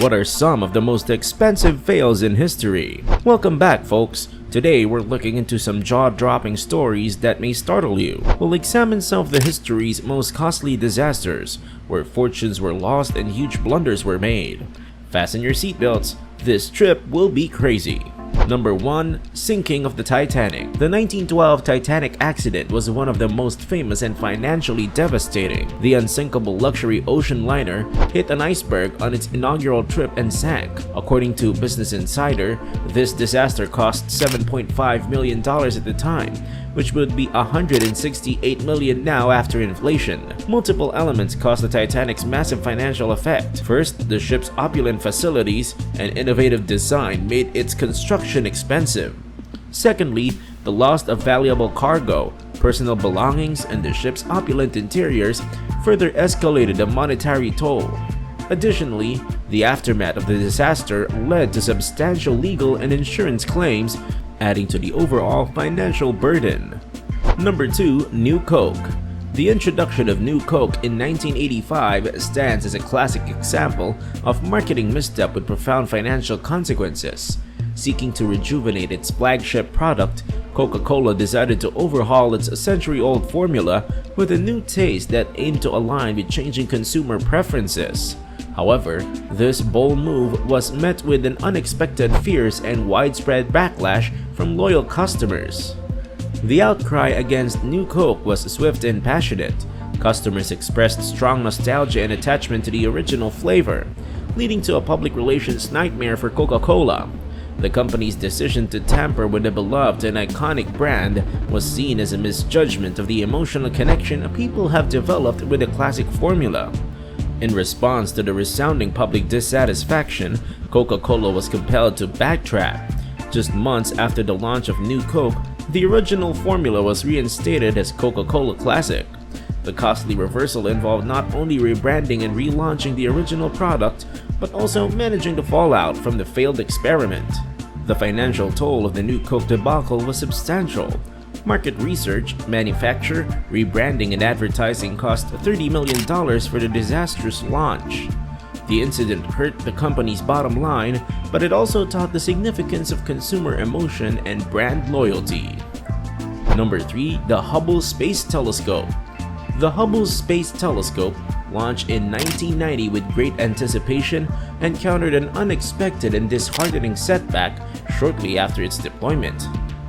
What are some of the most expensive fails in history? Welcome back, folks. Today we're looking into some jaw-dropping stories that may startle you. We'll examine some of the history's most costly disasters, where fortunes were lost and huge blunders were made. Fasten your seatbelts, this trip will be crazy. Number 1. Sinking of the Titanic. The 1912 Titanic accident was one of the most famous and financially devastating. The unsinkable luxury ocean liner hit an iceberg on its inaugural trip and sank. According to Business Insider, this disaster cost $7.5 million at the time, which would be $168 million now after inflation. Multiple elements caused the Titanic's massive financial effect. First, the ship's opulent facilities and innovative design made its construction expensive. Secondly, the loss of valuable cargo, personal belongings, and the ship's opulent interiors further escalated the monetary toll. Additionally, the aftermath of the disaster led to substantial legal and insurance claims, adding to the overall financial burden. Number 2. New Coke. The introduction of New Coke in 1985 stands as a classic example of marketing misstep with profound financial consequences. Seeking to rejuvenate its flagship product, Coca-Cola decided to overhaul its century-old formula with a new taste that aimed to align with changing consumer preferences. However, this bold move was met with an unexpected fierce and widespread backlash from loyal customers. The outcry against New Coke was swift and passionate. Customers expressed strong nostalgia and attachment to the original flavor, leading to a public relations nightmare for Coca-Cola. The company's decision to tamper with a beloved and iconic brand was seen as a misjudgment of the emotional connection people have developed with the classic formula. In response to the resounding public dissatisfaction, Coca-Cola was compelled to backtrack. Just months after the launch of New Coke, the original formula was reinstated as Coca-Cola Classic. The costly reversal involved not only rebranding and relaunching the original product, but also managing the fallout from the failed experiment. The financial toll of the New Coke debacle was substantial. Market research, manufacture, rebranding, and advertising cost $30 million for the disastrous launch. The incident hurt the company's bottom line, but it also taught the significance of consumer emotion and brand loyalty. Number 3. The Hubble Space Telescope. The Hubble Space Telescope, launched in 1990 with great anticipation, encountered an unexpected and disheartening setback shortly after its deployment.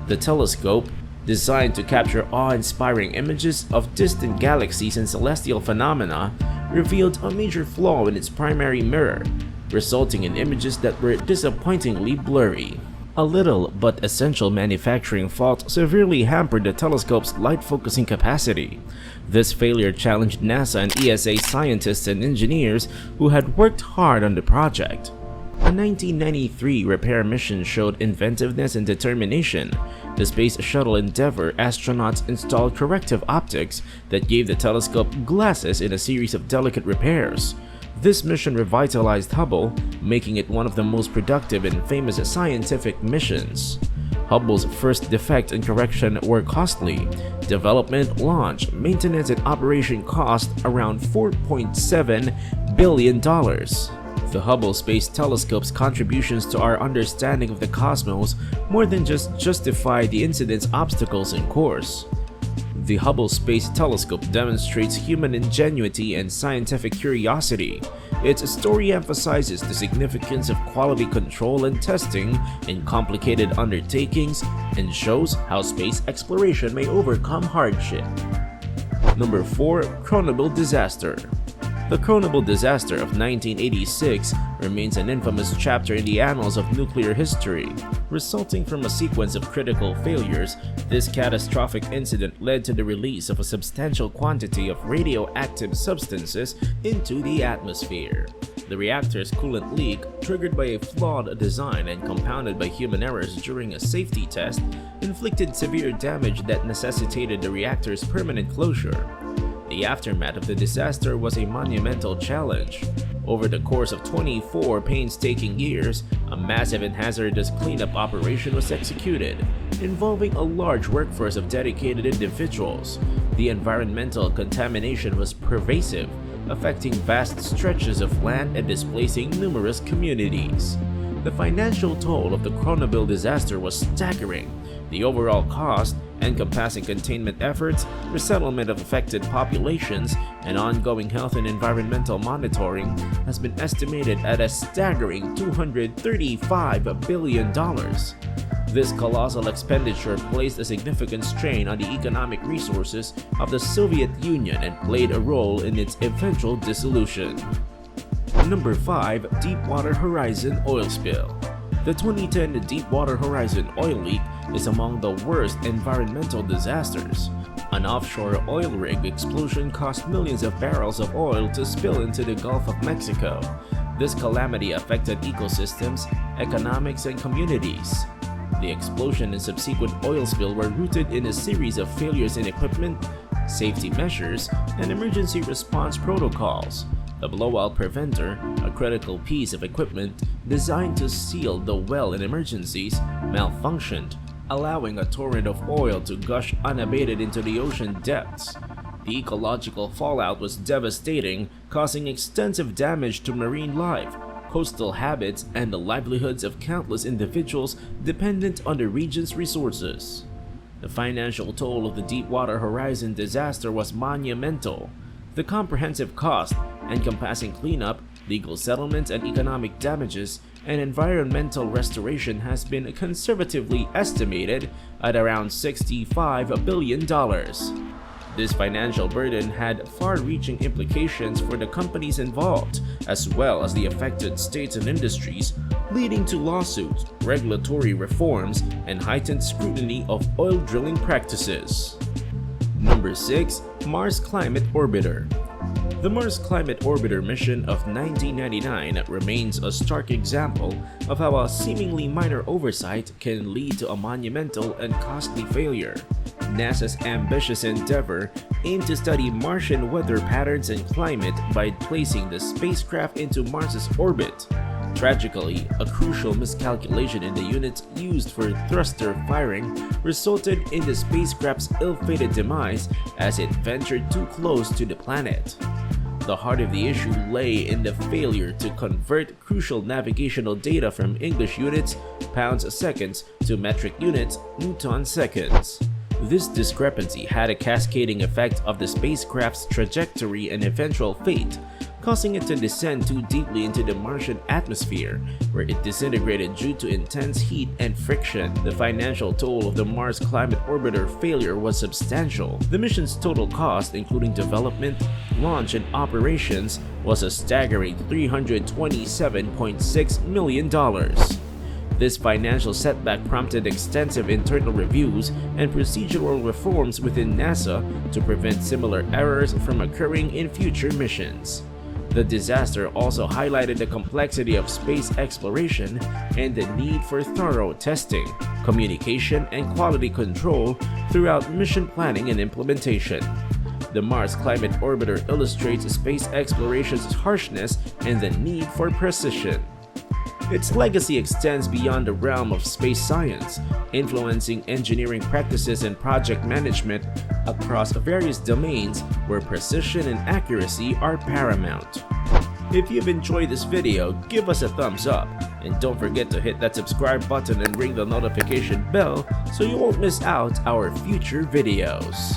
The telescope, designed to capture awe-inspiring images of distant galaxies and celestial phenomena, revealed a major flaw in its primary mirror, resulting in images that were disappointingly blurry. A little but essential manufacturing fault severely hampered the telescope's light-focusing capacity. This failure challenged NASA and ESA scientists and engineers who had worked hard on the project. A 1993 repair mission showed inventiveness and determination. The Space Shuttle Endeavour astronauts installed corrective optics that gave the telescope glasses in a series of delicate repairs. This mission revitalized Hubble, making it one of the most productive and famous scientific missions. Hubble's first defect and correction were costly. Development, launch, maintenance, and operation cost around $4.7 billion. The Hubble Space Telescope's contributions to our understanding of the cosmos more than just justify the incident's obstacles in course. The Hubble Space Telescope demonstrates human ingenuity and scientific curiosity. Its story emphasizes the significance of quality control and testing in complicated undertakings and shows how space exploration may overcome hardship. Number 4. Crumbled disaster. The Crumbled disaster of 1986 remains an infamous chapter in the annals of nuclear history. Resulting from a sequence of critical failures, this catastrophic incident led to the release of a substantial quantity of radioactive substances into the atmosphere. The reactor's coolant leak, triggered by a flawed design and compounded by human errors during a safety test, inflicted severe damage that necessitated the reactor's permanent closure. The aftermath of the disaster was a monumental challenge. Over the course of 24 painstaking years, a massive and hazardous cleanup operation was executed, involving a large workforce of dedicated individuals. The environmental contamination was pervasive, affecting vast stretches of land and displacing numerous communities. The financial toll of the Crumbled disaster was staggering. The overall cost, encompassing containment efforts, resettlement of affected populations, and ongoing health and environmental monitoring, has been estimated at a staggering $235 billion. This colossal expenditure placed a significant strain on the economic resources of the Soviet Union and played a role in its eventual dissolution. Number 5. Deepwater Horizon Oil Spill. The 2010 Deepwater Horizon oil leak is among the worst environmental disasters. An offshore oil rig explosion caused millions of barrels of oil to spill into the Gulf of Mexico. This calamity affected ecosystems, economics, and communities. The explosion and subsequent oil spill were rooted in a series of failures in equipment, safety measures, and emergency response protocols. The blowout preventer, a critical piece of equipment designed to seal the well in emergencies, malfunctioned, allowing a torrent of oil to gush unabated into the ocean depths. The ecological fallout was devastating, causing extensive damage to marine life, coastal habits, and the livelihoods of countless individuals dependent on the region's resources. The financial toll of the Deepwater Horizon disaster was monumental. The comprehensive cost, encompassing cleanup, legal settlements and economic damages, and environmental restoration has been conservatively estimated at around $65 billion. This financial burden had far-reaching implications for the companies involved, as well as the affected states and industries, leading to lawsuits, regulatory reforms, and heightened scrutiny of oil drilling practices. Number 6. Mars Climate Orbiter. The Mars Climate Orbiter mission of 1999 remains a stark example of how a seemingly minor oversight can lead to a monumental and costly failure. NASA's ambitious endeavor aimed to study Martian weather patterns and climate by placing the spacecraft into Mars's orbit. Tragically, a crucial miscalculation in the units used for thruster firing resulted in the spacecraft's ill-fated demise as it ventured too close to the planet. The heart of the issue lay in the failure to convert crucial navigational data from English units, pounds seconds, to metric units, Newton seconds. This discrepancy had a cascading effect of the spacecraft's trajectory and eventual fate, causing it to descend too deeply into the Martian atmosphere, where it disintegrated due to intense heat and friction. The financial toll of the Mars Climate Orbiter failure was substantial. The mission's total cost, including development, launch, and operations, was a staggering $327.6 million. This financial setback prompted extensive internal reviews and procedural reforms within NASA to prevent similar errors from occurring in future missions. The disaster also highlighted the complexity of space exploration and the need for thorough testing, communication, and quality control throughout mission planning and implementation. The Mars Climate Orbiter illustrates space exploration's harshness and the need for precision. Its legacy extends beyond the realm of space science, influencing engineering practices and project management across various domains where precision and accuracy are paramount. If you've enjoyed this video, give us a thumbs up, and don't forget to hit that subscribe button and ring the notification bell so you won't miss out our future videos.